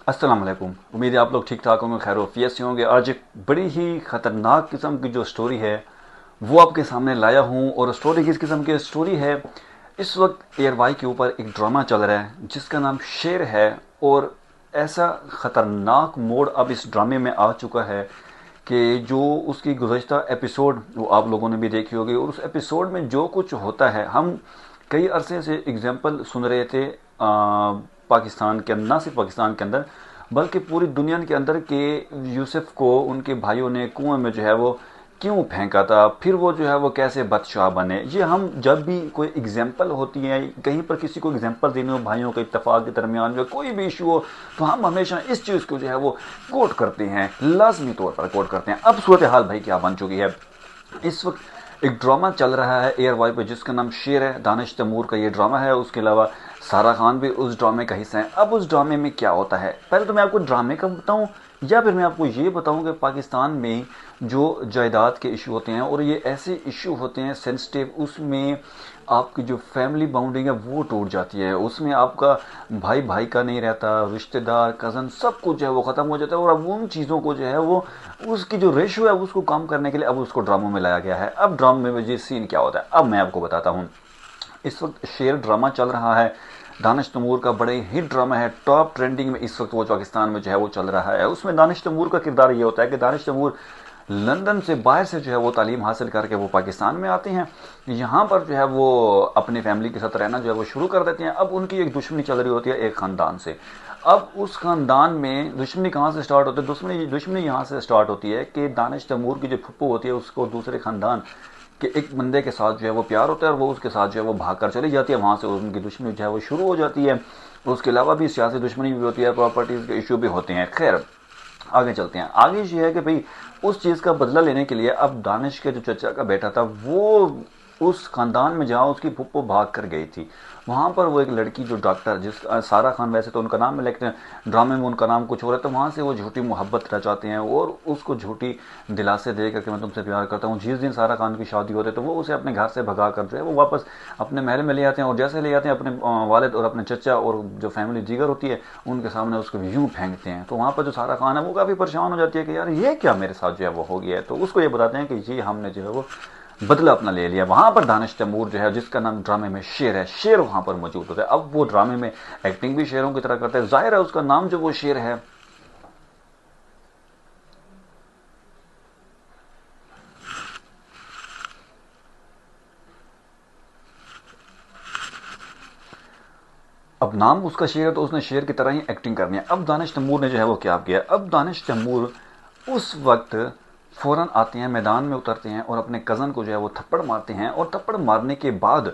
अस्सलाम वालेकुम। उम्मीद है आप लोग ठीक ठाक होंगे, खैर वफियत से होंगे। आज एक बड़ी ही ख़तरनाक किस्म की जो स्टोरी है वो आपके सामने लाया हूँ। और स्टोरी किस किस्म की स्टोरी है, इस वक्त एयर वाई के ऊपर एक ड्रामा चल रहा है जिसका नाम शेर है। और ऐसा ख़तरनाक मोड़ अब इस ड्रामे में आ चुका है कि जो उसकी गुज़श्ता एपिसोड वो आप लोगों ने भी देखी होगी। और उस एपिसोड में जो कुछ होता है, हम कई अरसे से एग्जाम्पल सुन रहे थे पाकिस्तान के अंदर, ना सिर्फ पाकिस्तान के अंदर बल्कि पूरी दुनिया के अंदर, कि यूसुफ को उनके भाइयों ने कुएं में जो है वो क्यों फेंका था, फिर वो जो है वो कैसे बादशाह बने। ये हम जब भी कोई एग्जाम्पल होती है, कहीं पर किसी को एग्जाम्पल देने हो, भाइयों के इत्तेफाक के दरमियान में कोई भी इशू हो, तो हम हमेशा इस चीज़ को जो है वो कोट करते हैं, लाजमी तौर पर कोट करते हैं। अब सूरत हाल भाई क्या बन चुकी है, इस वक्त एक ड्रामा चल रहा है एयर वाई पे जिसका नाम शेर है। दानिश तैमूर का ये ड्रामा है, उसके अलावा सारा खान भी उस ड्रामे का हिस्सा है। अब उस ड्रामे में क्या होता है, पहले तो मैं आपको ड्रामे का बताऊं या फिर मैं आपको ये बताऊं कि पाकिस्तान में जो जायदाद के इशू होते हैं, और ये ऐसे इशू होते हैं सेंसिटिव, उसमें आपकी जो फैमिली बाउंडिंग है वो टूट जाती है। उसमें आपका भाई भाई का नहीं रहता, रिश्तेदार, कज़न, सब कुछ जो है वो ख़त्म हो जाता है। और अब उन चीज़ों को जो है वो उसकी जो रेशो है उसको कम करने के लिए अब उसको ड्रामों में लाया गया है। अब ड्रामे में ये सीन क्या होता है, अब मैं आपको बताता हूँ। इस वक्त शेर ड्रामा चल रहा है, दानिश तैमूर का बड़े हिट ड्रामा है, टॉप ट्रेंडिंग में इस वक्त वो पाकिस्तान में जो है वो चल रहा है। उसमें दानिश तैमूर का किरदार ये होता है कि दानिश तैमूर लंदन से, बाहर से जो है वो तालीम हासिल करके वो पाकिस्तान में आते हैं। यहाँ पर जो है वो अपनी फैमिली के साथ रहना जो है वो शुरू कर देते हैं। अब उनकी एक दुश्मनी चल रही होती है एक ख़ानदान से। अब उस ख़ानदान में दुश्मनी कहाँ से स्टार्ट होती है, दुश्मनी यहाँ से स्टार्ट होती है कि दानिश तैमूर की जो फुप्पू होती है उसको दूसरे ख़ानदान कि एक बंदे के साथ जो है वो प्यार होता है और वो उसके साथ जो है वो भाग कर चली जाती है। वहाँ से उनकी दुश्मनी जो है वो शुरू हो जाती है। उसके अलावा भी सियासी दुश्मनी भी होती है, प्रॉपर्टीज़ के इशू भी होते हैं। खैर आगे चलते हैं। आगे ये है कि भाई उस चीज़ का बदला लेने के लिए अब दानिश के जो चचा का बेटा था वो उस ख़ानदान में जहाँ उसकी फुप्पो भाग कर गई थी, वहाँ पर वो एक लड़की जो डॉक्टर, जिस सारा खान वैसे तो उनका नाम है लेकिन ड्रामे में उनका नाम कुछ हो रहा है, तो वहाँ से वो झूठी मोहब्बत रचाते हैं और उसको झूठी दिलासे दे करके मैं तुमसे प्यार करता हूँ। जिस दिन सारा खान की शादी होती है तो वो उसे अपने घर से भगा कर जो है वो वापस अपने महल में ले आते हैं। और जैसे ले आते हैं अपने वालिद और अपने चचा और जो फैमिली जिगर होती है उनके सामने उसको यूँ फेंकते हैं। तो वहाँ पर जो सारा खान है वो काफ़ी परेशान हो जाती है कि यार ये क्या मेरे साथ जो है वो हो गया है। तो उसको ये बताते हैं कि ये हमने जो है वो बदला अपना ले लिया। वहां पर दानिश तैमूर जो है जिसका नाम ड्रामे में शेर है, शेर वहां पर मौजूद होता है। अब वो ड्रामे में एक्टिंग भी शेरों की तरह करता है, जाहिर है उसका नाम जो वो शेर है। अब नाम उसका शेर है तो उसने शेर की तरह ही एक्टिंग करनी है। अब दानिश तैमूर ने जो है वो क्या किया, अब दानिश तैमूर उस वक्त फ़ौरन आते हैं, मैदान में उतरते हैं और अपने कज़न को जो है वो थप्पड़ मारते हैं। और थप्पड़ मारने के बाद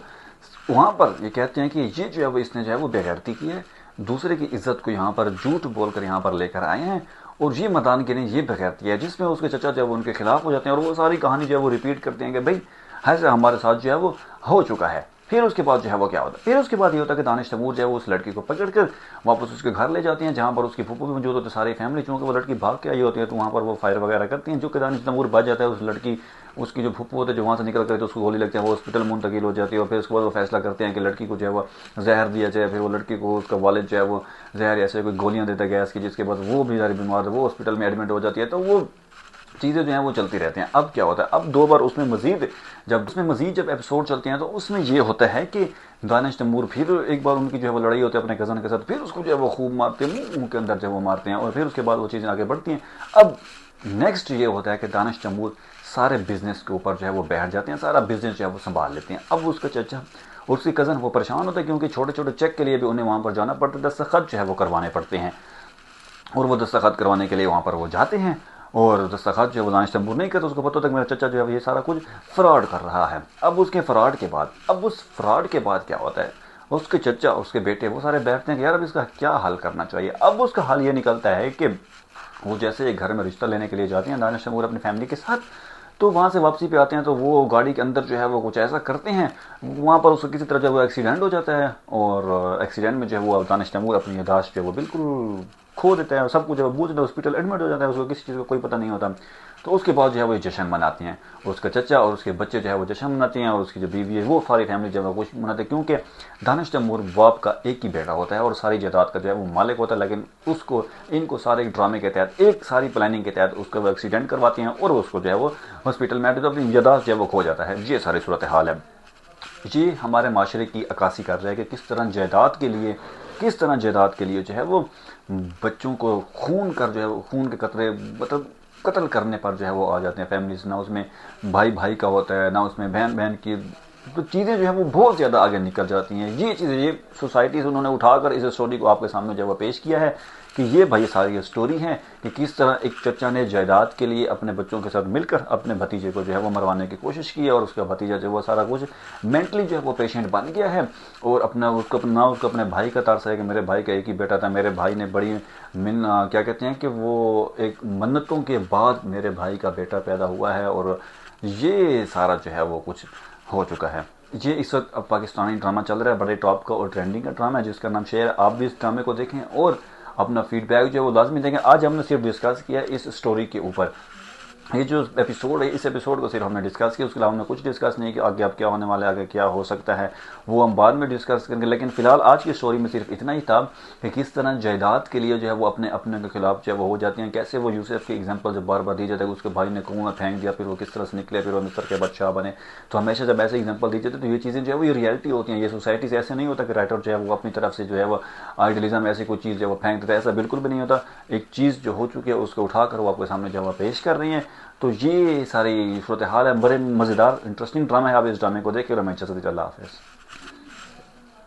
वहाँ पर ये कहते हैं कि ये जो है वो इसने जो है वो बेगैरती की है, दूसरे की इज्जत को यहाँ पर झूठ बोलकर यहाँ पर लेकर आए हैं और ये मैदान के लिए ये बेगैरती है। जिसमें उसके चचा जो है वो उनके खिलाफ हो जाते हैं और वो सारी कहानी जो है वो रिपीट करते हैं कि भाई ऐसा हमारे साथ जो है वो हो चुका है। फिर उसके बाद जो है वो क्या होता है, फिर उसके बाद ये होता है कि दानिश तैमूर जो है वो उस लड़की को पकड़ कर वापस उसके घर ले जाती हैं जहाँ पर उसकी फूफू भी मौजूद होती है, सारी फैमिली। चूँकि वो लड़की भाग के आई होती है तो वहाँ पर वो फायर वगैरह करती हैं। जो कि दानिश तैमूर बच जाता है, उस लड़की उसकी जो फूफू होते हैं जो वहाँ से निकल कर तो उसको गोली लगती है, वो हॉस्पिटल मुंतकिल हो जाती है। और फिर उसके बाद वो फैसला करते हैं कि लड़की को जो है वो जहर दिया जाए। फिर वो लड़की को उसका वालिद जो है वो जहर ऐसे कोई गोलियाँ देता है गैस की, जिसके बाद वो भी सारी बीमार है, वो हॉस्पिटल में एडमिट हो जाती है। तो वो चीज़ें जो हैं वो चलती रहती हैं। अब क्या होता है, अब दो बार उसमें मज़ीद जब एपिसोड चलते हैं तो उसमें ये होता है कि दानिश तैमूर फिर एक बार उनकी जो है वो लड़ाई होती है अपने कज़न के साथ, फिर उसको जो है वो खूब मारते हैं, मुंह के अंदर जो है वो मारते हैं। और फिर उसके बाद वो चीज़ें आगे बढ़ती हैं। अब नेक्स्ट ये होता है कि दानिश तैमूर सारे बिजनेस के ऊपर जो है वो बैठ जाते हैं, सारा बिजनेस जो है वो संभाल लेते हैं। अब उसका चचा और उसकी कज़न वो परेशान होते हैं क्योंकि छोटे छोटे चेक के लिए भी उन्हें वहाँ पर जाना पड़ता है, दस्तखत जो है वो करवाने पड़ते हैं। और वो दस्तखत करवाने के लिए वहाँ पर वो जाते हैं और दस्तखत जो है वो दानिश तैमूर नहीं करता। उसको पता होता है कि मेरा चचा जो है ये सारा कुछ फ्रॉड कर रहा है। अब उसके फ्रॉड के बाद, अब उस फ्रॉड के बाद क्या होता है, उसके चचा उसके बेटे वो सारे बैठते हैं कि यार अब इसका क्या हल करना चाहिए। अब उसका हल ये निकलता है कि वो जैसे एक घर में रिश्ता लेने के लिए जाते हैं दानिश तैमूर अपनी फैमिली के साथ, तो वहाँ से वापसी पे आते हैं तो वो गाड़ी के अंदर जो है वो कुछ ऐसा करते हैं, वहाँ पर उसको किसी तरह जो है वो एक्सीडेंट हो जाता है। और एक्सीडेंट में जो है वो दानिश तैमूर अपनी याददाश्त जो है वो बिल्कुल کھو دیتا ہے, سب کچھ جو ہے بوجھ ہاسپٹل ایڈمٹ ہو جاتا ہے, اس کو کسی چیز کا کوئی پتہ نہیں ہوتا. تو اس کے بعد جو ہے وہ جشن مناتی ہیں, اور اس کا چچا اور اس کے بچے جو ہے وہ جشن مناتے ہیں, اور اس کی جو بیوی ہے وہ ساری فیملی جو ہے وہ خوش مناتے ہیں, کیونکہ دانش تیمور باپ کا ایک ہی بیٹا ہوتا ہے اور ساری جائیداد کا جو ہے وہ مالک ہوتا ہے. لیکن اس کو ان کو سارے ڈرامے کے تحت, ایک ساری پلاننگ کے تحت اس کا وہ ایکسیڈنٹ کرواتے ہیں, اور اس کو جو ہے وہ ہاسپٹل میں اپنی جائیداد جو ہے وہ کھو جاتا ہے. یہ ساری صورتحال ہے. یہ ہمارے معاشرے کی عکاسی کر رہا ہے کہ کس طرح جائیداد کے لیے جو ہے وہ بچوں کو خون کر جو ہے وہ خون کے قطرے مطلب قتل کرنے پر جو ہے وہ آ جاتے ہیں فیملیز. نہ اس میں بھائی بھائی کا ہوتا ہے, نہ اس میں بہن بہن کی, تو چیزیں جو ہے وہ بہت زیادہ آگے نکل جاتی ہیں. یہ چیزیں یہ سوسائٹیز انہوں نے اٹھا کر اس اسٹوری کو آپ کے سامنے جو ہے وہ پیش کیا ہے کہ یہ بھائی ساری اسٹوری ہے کہ کس طرح ایک چچا نے جائیداد کے لیے اپنے بچوں کے ساتھ مل کر اپنے بھتیجے کو جو ہے وہ مروانے کی کوشش کی ہے, اور اس کا بھتیجا جو ہے وہ سارا کچھ مینٹلی جو ہے وہ پیشنٹ بن گیا ہے, اور اس کو اپنے بھائی کا ترس ہے کہ میرے بھائی کا ایک ہی بیٹا تھا, میرے بھائی نے بڑی کیا کہتے ہیں کہ وہ ایک منتوں کے بعد میرے بھائی کا بیٹا پیدا ہوا ہے, اور یہ سارا جو ہے وہ کچھ ہو چکا ہے. یہ اس وقت اب پاکستانی ڈرامہ چل رہا ہے, بڑے ٹاپ کا اور ٹرینڈنگ کا ڈرامہ ہے جس کا نام شیر. آپ بھی اس ڈرامے کو دیکھیں اور اپنا فیڈ بیک جو ہے وہ لازمی دیں گے. آج ہم نے صرف ڈسکس کیا اس اسٹوری کے اوپر. یہ جو ایپیسوڈ ہے, اس ایپیسوڈ کو صرف ہم نے ڈسکس کیا, اس کے علاوہ ہم نے کچھ ڈسکس نہیں کیا. آگے اب کیا ہونے والا ہے, آگے کیا ہو سکتا ہے, وہ ہم بعد میں ڈسکس کریں گے. لیکن فی الحال آج کی اسٹوری میں صرف اتنا ہی تھا کہ کس طرح جائیداد کے لیے جو ہے وہ اپنے کے خلاف جو ہے وہ ہو جاتی ہیں. کیسے وہ یوسف کی ایگزامپل جو بار بار دی جاتی ہے, اس کے بھائی نے کنویں میں پھینک دیا, پھر وہ کس طرح سے نکلے, پھر وہ مصر کے بادشاہ بنے. تو ہمیشہ جب ایسے ایگزامپل دی جاتی ہے تو یہ چیزیں جو ہے وہ یہ ریئلٹی ہوتی ہیں. یہ سوسائٹیز ایسے نہیں ہوتا کہ رائٹر جو ہے وہ اپنی طرف سے جو ہے وہ آئیڈیلزم ایسی کوئی چیز جو ہے وہ پھینک دیتا ہے, ایسا بالکل بھی نہیں ہوتا. ایک چیز جو ہو چکی ہے اس کو اٹھا کر وہ آپ کے سامنے جو ہے وہ پیش کر رہی ہیں. تو یہ ساری صورتحال ہے. بڑے مزیدار انٹرسٹنگ ڈرامہ ہے, آپ اس ڈرامے کو دیکھ کے. اور میں اجازت دیتا ہوں, اللہ حافظ.